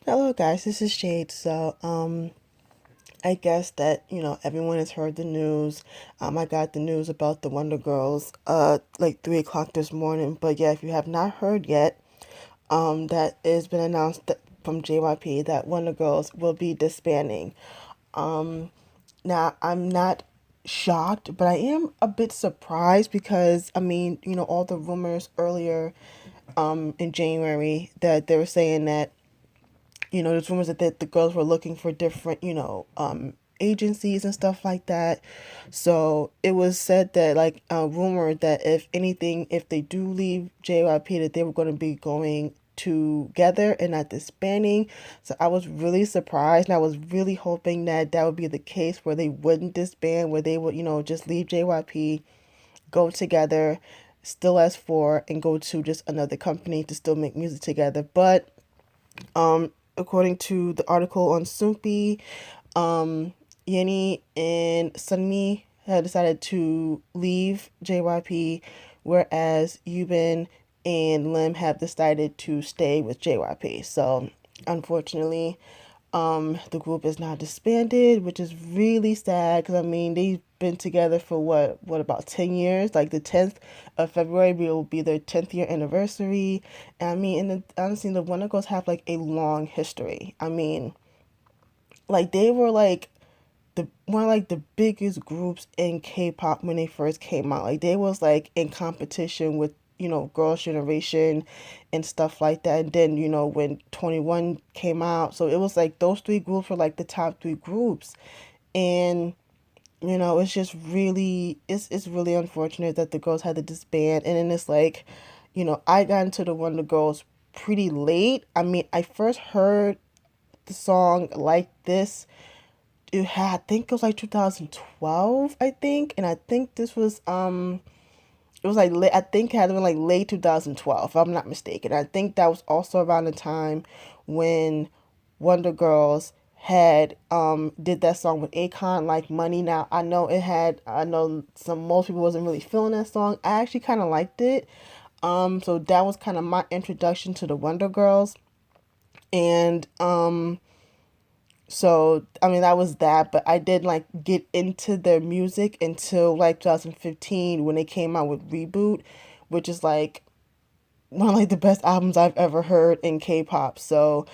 Hello guys, this is Jade. I guess that, everyone has heard the news. I got the news about the Wonder Girls, like 3 o'clock this morning. But yeah, if you have not heard yet, that it's been announced from JYP that Wonder Girls will be disbanding. Now, I'm not shocked, but I am a bit surprised because, all the rumors earlier, in January that they were saying that there's rumors that the girls were looking for different, agencies and stuff like that. So it was said that, like, rumored that if anything, if they do leave JYP, that they were going to be going together and not disbanding. So I was really surprised, and I was really hoping that that would be the case where they wouldn't disband, where they would, just leave JYP, go together, still as four, and go to just another company to still make music together. But according to the article on Soompi, Yenny and Sunmi had decided to leave JYP, whereas Yubin and Lim have decided to stay with JYP. So, unfortunately, the group is now disbanded, which is really sad because they've been together for what about 10 years? Like the 10th of February will be their 10th year anniversary. And honestly, the Wonder Girls have like a long history. Like they were like the one of like the biggest groups in K-pop when they first came out. Like they was like in competition with Girls' Generation and stuff like that. And then when 21 came out, so it was like those three groups were like the top three groups, and it's just really it's really unfortunate that the girls had to disband. And then it's like, I got into the Wonder Girls pretty late. I first heard the song like this, I think it was like 2012, I think. And I think this was it was like I think it had been like late 2012 if I'm not mistaken. I think that was also around the time when Wonder Girls had did that song with Akon, like Money. Now I know most people wasn't really feeling that song. I actually kind of liked it. So that was kind of my introduction to the Wonder Girls. And so that was that, but I did like get into their music until like 2015 when they came out with Reboot, which is like one of like the best albums I've ever heard in K-pop. So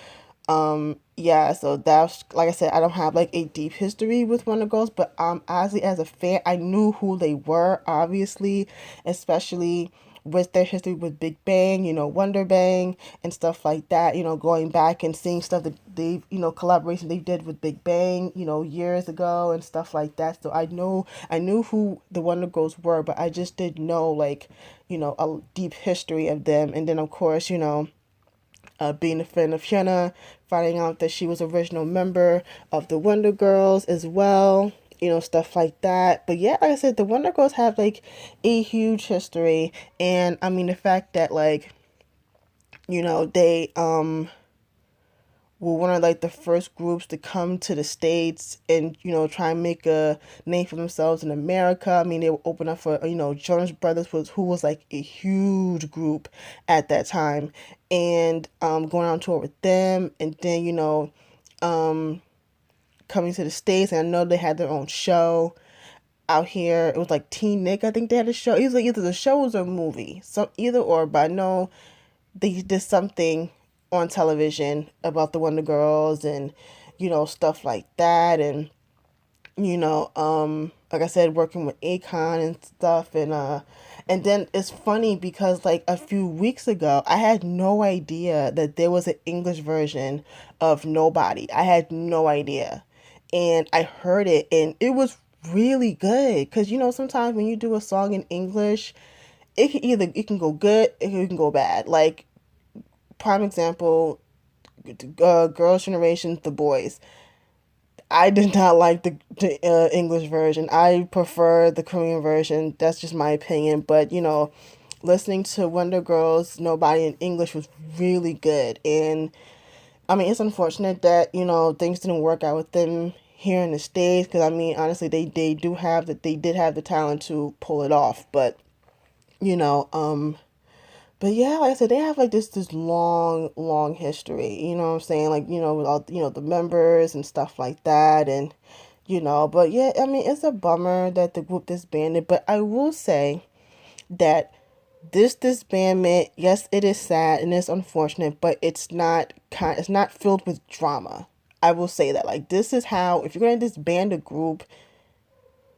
yeah, so that's, like I said, I don't have like a deep history with Wonder Girls, but honestly, as a fan, I knew who they were, obviously, especially with their history with Big Bang, Wonder Bang and stuff like that, going back and seeing stuff that they've, collaboration they did with Big Bang, years ago and stuff like that. So I knew who the Wonder Girls were, but I just didn't know, like, a deep history of them. And then of course, being a fan of Hyuna, finding out that she was original member of the Wonder Girls as well, stuff like that. But yeah, like I said, the Wonder Girls have like a huge history, and the fact that, like, they were one of like the first groups to come to the States and try and make a name for themselves in America. They were open up for Jonas Brothers, who was like a huge group at that time, and going on tour with them. And then coming to the States, and I know they had their own show out here. It was like Teen Nick, I think they had a show. It was like either the show was a movie, so either or. But I know they did something on television about the Wonder Girls and stuff like that. And like I said, working with Akon and stuff. And then it's funny because like a few weeks ago I had no idea that there was an English version of Nobody. I had no idea, and I heard it, and it was really good. Because sometimes when you do a song in English, it can go good, it can go bad. Like, prime example, Girls' Generation, The Boys. I did not like the English version. I prefer the Korean version. That's just my opinion. But listening to Wonder Girls, Nobody in English was really good. And it's unfortunate that things didn't work out with them here in the States. Because honestly, they did have the talent to pull it off. But you know, But yeah, like I said, they have like this long, long history. You know what I'm saying? Like, with all the members and stuff like that, and but yeah, I mean, it's a bummer that the group disbanded. But I will say that this disbandment, yes, it is sad and it's unfortunate, but it's not filled with drama. I will say that. Like, this is how, if you're gonna disband a group,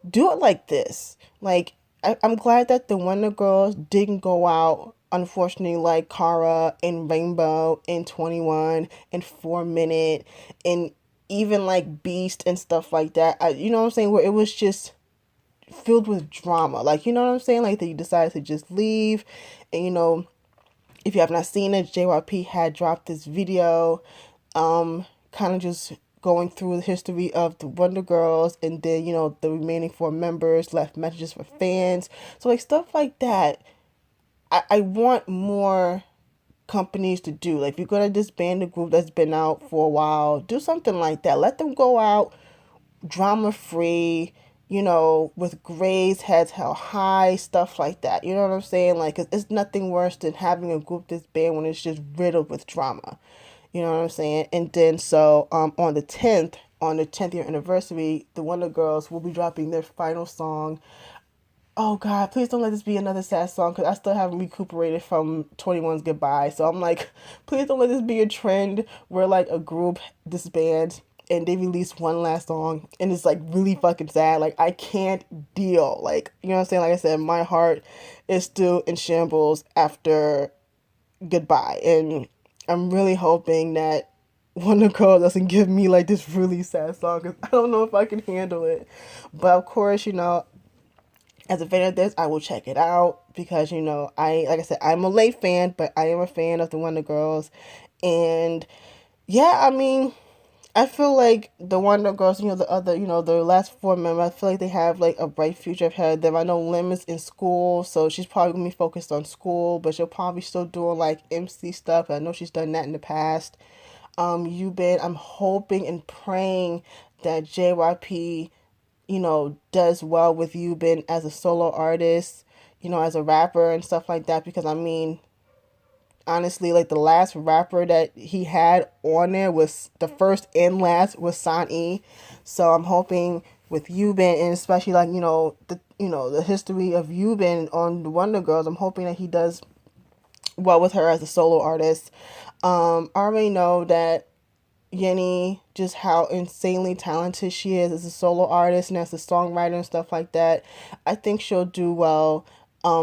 do it like this. Like, I'm glad that the Wonder Girls didn't go out, unfortunately, like Kara and Rainbow and 21 and 4 Minute and even like Beast and stuff like that. You know what I'm saying? Where it was just filled with drama. Like, you know what I'm saying? Like, they decided to just leave. And, if you have not seen it, JYP had dropped this video, kind of just going through the history of the Wonder Girls, and then the remaining four members left messages for fans. So like stuff like that, I want more companies to do. Like, if you're gonna disband a group that's been out for a while, do something like that. Let them go out drama free, with grades heads held high, stuff like that. You know what I'm saying? Like, 'cause it's nothing worse than having a group this band when it's just riddled with drama. You know what I'm saying? And then so on the 10th year anniversary, the Wonder Girls will be dropping their final song. Oh God, please don't let this be another sad song, because I still haven't recuperated from 21's Goodbye. So I'm like, please don't let this be a trend where like a group disbands and they release one last song and it's like really fucking sad. Like, I can't deal. Like, you know what I'm saying? Like I said, my heart is still in shambles after Goodbye. And I'm really hoping that Wonder Girl doesn't give me like this really sad song, because I don't know if I can handle it. But of course, as a fan of this, I will check it out because like I said, I'm a late fan, but I am a fan of the Wonder Girls, and yeah, I mean, I feel like the Wonder Girls, the other, the last four members, I feel like they have like a bright future ahead of them. I know Lim is in school, so she's probably gonna be focused on school, but she'll probably still doing like MC stuff. I know she's done that in the past. Yubin, I'm hoping and praying that JYP does well with Yubin as a solo artist, as a rapper and stuff like that. Because I mean, honestly, like the last rapper that he had on there was the first and last was San. So I'm hoping with Yubin, and especially like the history of Yubin on the Wonder Girls, I'm hoping that he does well with her as a solo artist. I already know that Yenny, just how insanely talented she is as a solo artist and as a songwriter and stuff like that. I think she'll do well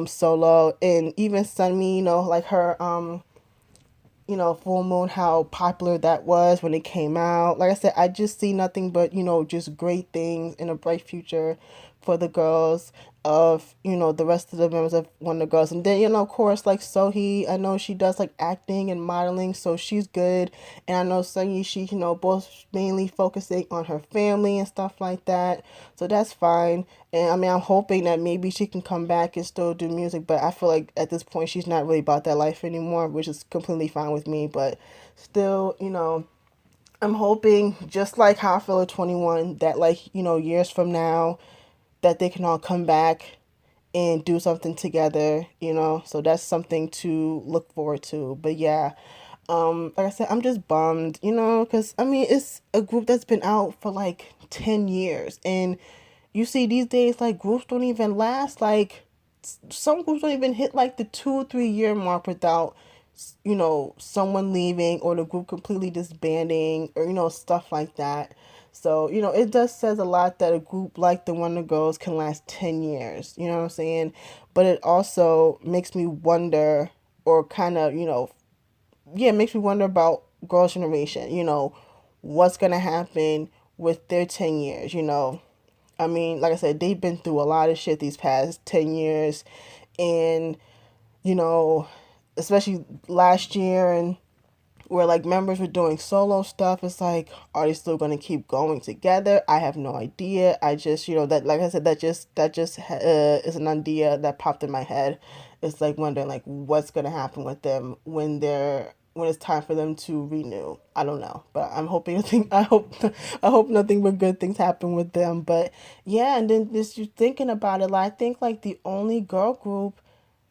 solo. And even Sunmi, like her Full Moon, how popular that was when it came out. Like I said, I just see nothing but, just great things in a bright future for the girls of, the rest of the members of Wonder Girls. And then, of course, like Sohee, I know she does like acting and modeling, so she's good. And I know Sunyi, she, both mainly focusing on her family and stuff like that. So that's fine. And I mean, I'm hoping that maybe she can come back and still do music, but I feel like at this point she's not really about that life anymore, which is completely fine with me. But still, I'm hoping, just like how I feel at 21, that like, years from now, that they can all come back and do something together, So that's something to look forward to. But yeah, like I said, I'm just bummed, because I mean, it's a group that's been out for like 10 years. And you see these days, like, groups don't even last, like, some groups don't even hit like the 2 or 3 year mark without someone leaving or the group completely disbanding, or stuff like that. So it does says a lot that a group like the Wonder Girls can last 10 years, you know what I'm saying? But it also makes me wonder, or kind of yeah, it makes me wonder about Girls' Generation, what's gonna happen with their 10 years, I mean, like I said, they've been through a lot of shit these past 10 years. And, you know, especially last year, and where like members were doing solo stuff, it's like, are they still going to keep going together? I have no idea. I just, that, like I said, that just is an idea that popped in my head. It's like wondering like what's going to happen with them when it's time for them to renew. I don't know, but I'm hoping nothing. I hope nothing but good things happen with them. But yeah, and then just you thinking about it, like, I think like the only girl group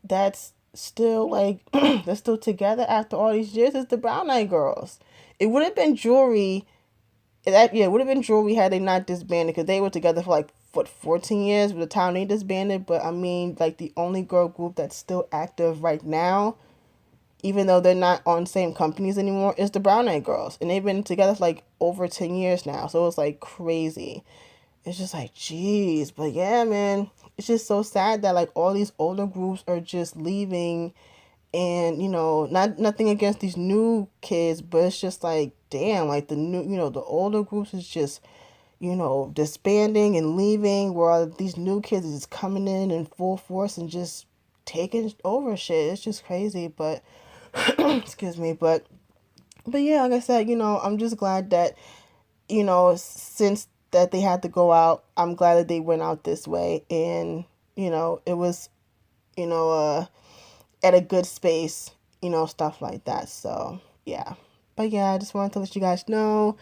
that's still like they're still together after all these years is the Brown Eyed Girls. It would have been Jewelry. That yeah, it would have been Jewelry had they not disbanded because they were together for like what 14 years by the time they disbanded. But I mean, like the only girl group that's still active right now, even though they're not on same companies anymore, is the Brown Eyed Girls, and they've been together for like over 10 years now. So it's like crazy. It's just like, geez. But yeah, man, it's just so sad that like all these older groups are just leaving. And not nothing against these new kids, but it's just like, damn, like the new, the older groups is just, disbanding and leaving, while these new kids is just coming in full force and just taking over shit. It's just crazy. But excuse me, but yeah, like I said, I'm just glad that since that they had to go out, I'm glad that they went out this way, and it was you know at a good space, stuff like that. So yeah, but yeah, I just wanted to let you guys know.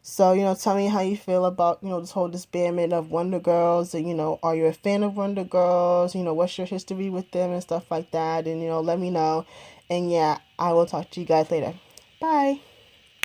So tell me how you feel about this whole disbandment of Wonder Girls, and are you a fan of Wonder Girls? What's your history with them and stuff like that, and let me know. And yeah, I will talk to you guys later. Bye.